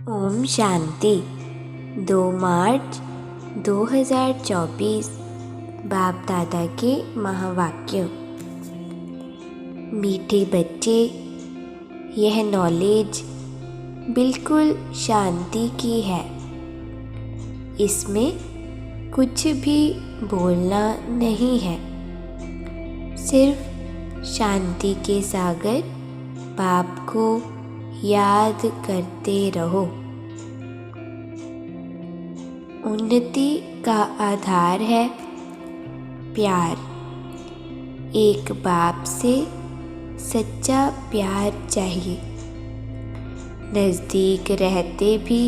ओम शांति। 2 मार्च 2024 बाप दादा के महावाक्य। मीठे बच्चे, यह नॉलेज बिल्कुल शांति की है। इसमें कुछ भी बोलना नहीं है, सिर्फ शांति के सागर बाप को याद करते रहो। उन्नति का आधार है प्यार। एक बाप से सच्चा प्यार चाहिए। नज़दीक रहते भी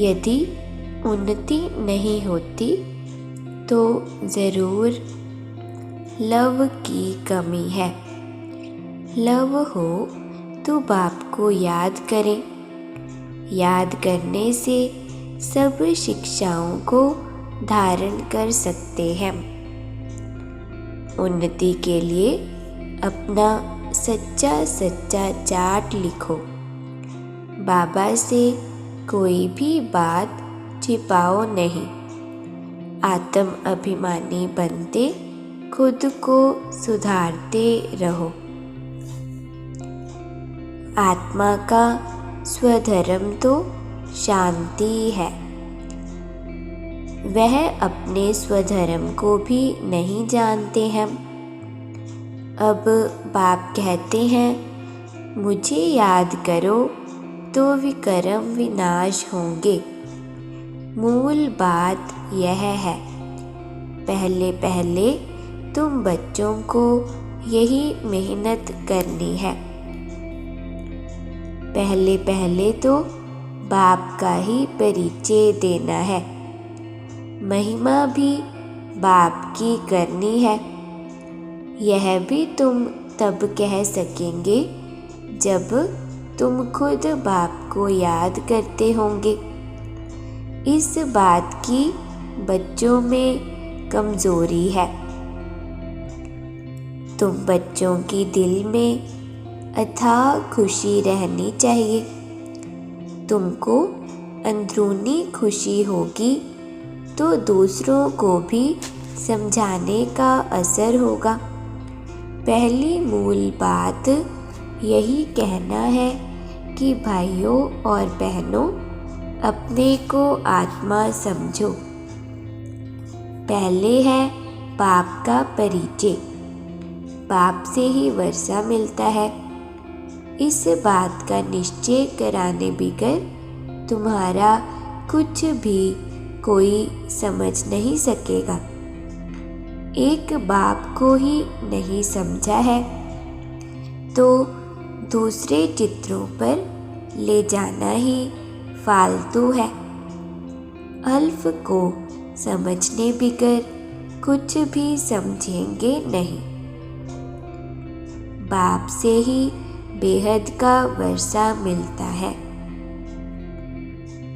यदि उन्नति नहीं होती तो ज़रूर लव की कमी है। लव हो तो बाप को याद करें। याद करने से सब शिक्षाओं को धारण कर सकते हैं। उन्नति के लिए अपना सच्चा सच्चा चार्ट लिखो। बाबा से कोई भी बात छिपाओ नहीं। आत्म अभिमानी बनते खुद को सुधारते रहो। आत्मा का स्वधर्म तो शांति है। वह अपने स्वधर्म को भी नहीं जानते हैं। अब बाप कहते हैं, मुझे याद करो तो विकर्म विनाश होंगे। मूल बात यह है, पहले पहले तुम बच्चों को यही मेहनत करनी है। पहले पहले तो बाप का ही परिचय देना है। महिमा भी बाप की करनी है। यह भी तुम तब कह सकेंगे जब तुम खुद बाप को याद करते होंगे। इस बात की बच्चों में कमजोरी है। तुम बच्चों की दिल में अथाह खुशी रहनी चाहिए। तुमको अंदरूनी खुशी होगी तो दूसरों को भी समझाने का असर होगा। पहली मूल बात यही कहना है कि भाइयों और बहनों, अपने को आत्मा समझो। पहले है बाप का परिचय। बाप से ही वर्षा मिलता है। इस बात का निश्चय कराने बिगर तुम्हारा कुछ भी कोई समझ नहीं सकेगा। एक बाप को ही नहीं समझा है तो दूसरे चित्रों पर ले जाना ही फालतू है। अल्फ को समझने बिगर कुछ भी समझेंगे नहीं। बाप से ही बेहद का वर्षा मिलता है।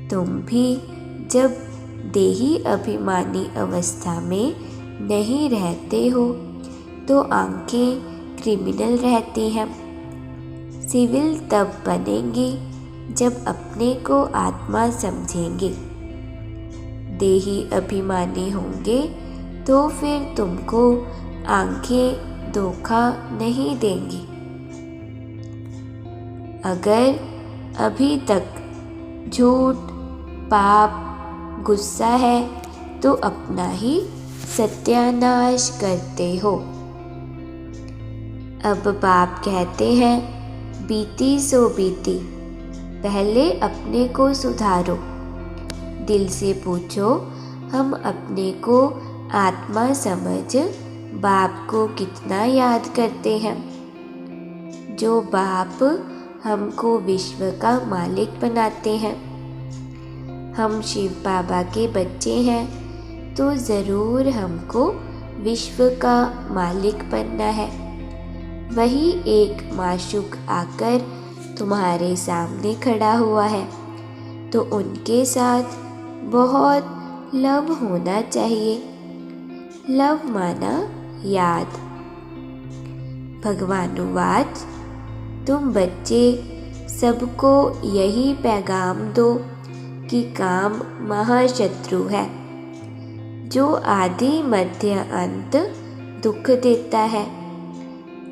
तुम भी जब देही अभिमानी अवस्था में नहीं रहते हो तो आंखें क्रिमिनल रहती हैं। सिविल तब बनेंगी जब अपने को आत्मा समझेंगे। देही अभिमानी होंगे तो फिर तुमको आंखें धोखा नहीं देंगी। अगर अभी तक झूठ, पाप, गुस्सा है तो अपना ही सत्यानाश करते हो। अब बाप कहते हैं, बीती सो बीती, पहले अपने को सुधारो। दिल से पूछो, हम अपने को आत्मा समझ बाप को कितना याद करते हैं। जो बाप हमको विश्व का मालिक बनाते हैं। हम शिव बाबा के बच्चे हैं तो ज़रूर हमको विश्व का मालिक बनना है। वही एक माशूक आकर तुम्हारे सामने खड़ा हुआ है तो उनके साथ बहुत लव होना चाहिए। लव माना याद। भगवानुवाच, तुम बच्चे सबको यही पैगाम दो कि काम महाशत्रु है, जो आदि मध्य अंत दुख देता है।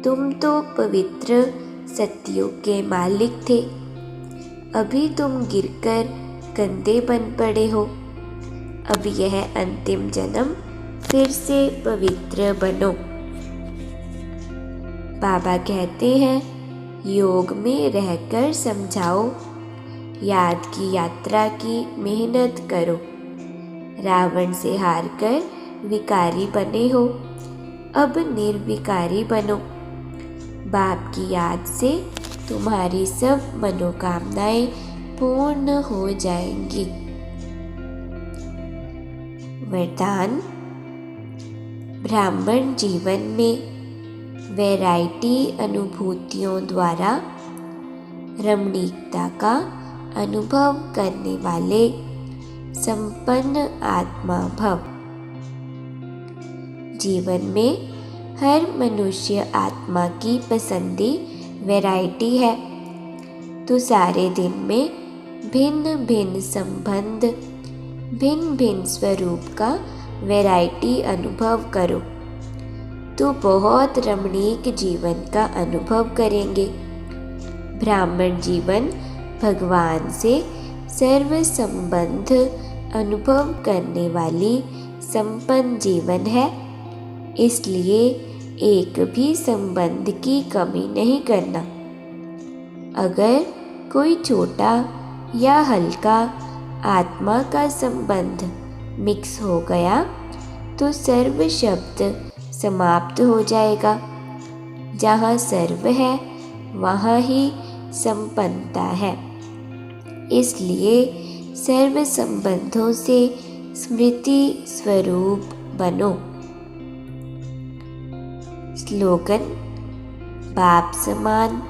तुम तो पवित्र सतयुग के मालिक थे, अभी तुम गिरकर गंदे बन पड़े हो। अब यह अंतिम जन्म फिर से पवित्र बनो। बाबा कहते हैं, योग में रहकर समझाओ, याद की यात्रा की मेहनत करो। रावण से हारकर विकारी बने हो, अब निर्विकारी बनो। बाप की याद से तुम्हारी सब मनोकामनाएं पूर्ण हो जाएंगी। वरदान। ब्राह्मण जीवन में वैरायटी अनुभूतियों द्वारा रमणीकता का अनुभव करने वाले संपन्न आत्मा भव। जीवन में हर मनुष्य आत्मा की पसंदी वैरायटी है, तो सारे दिन में भिन्न भिन्न संबंध, भिन्न भिन्न स्वरूप का वैरायटी अनुभव करो, तो बहुत रमणीक जीवन का अनुभव करेंगे। ब्राह्मण जीवन भगवान से सर्व संबंध अनुभव करने वाली संपन्न जीवन है, इसलिए एक भी संबंध की कमी नहीं करना। अगर कोई छोटा या हल्का आत्मा का संबंध मिक्स हो गया तो सर्व शब्द समाप्त हो जाएगा। जहाँ सर्व है वहाँ ही संपन्नता है, इसलिए सर्व संबंधों से स्मृति स्वरूप बनो। स्लोगन। बाप समान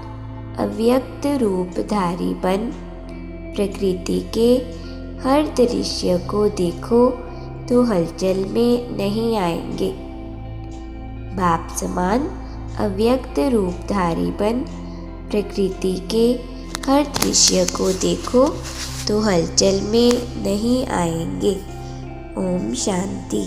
अव्यक्त रूपधारी बन प्रकृति के हर दृश्य को देखो तो हलचल में नहीं आएंगे। बाप समान अव्यक्त रूपधारी बन प्रकृति के हर दृश्य को देखो तो हलचल में नहीं आएंगे। ओम शांति।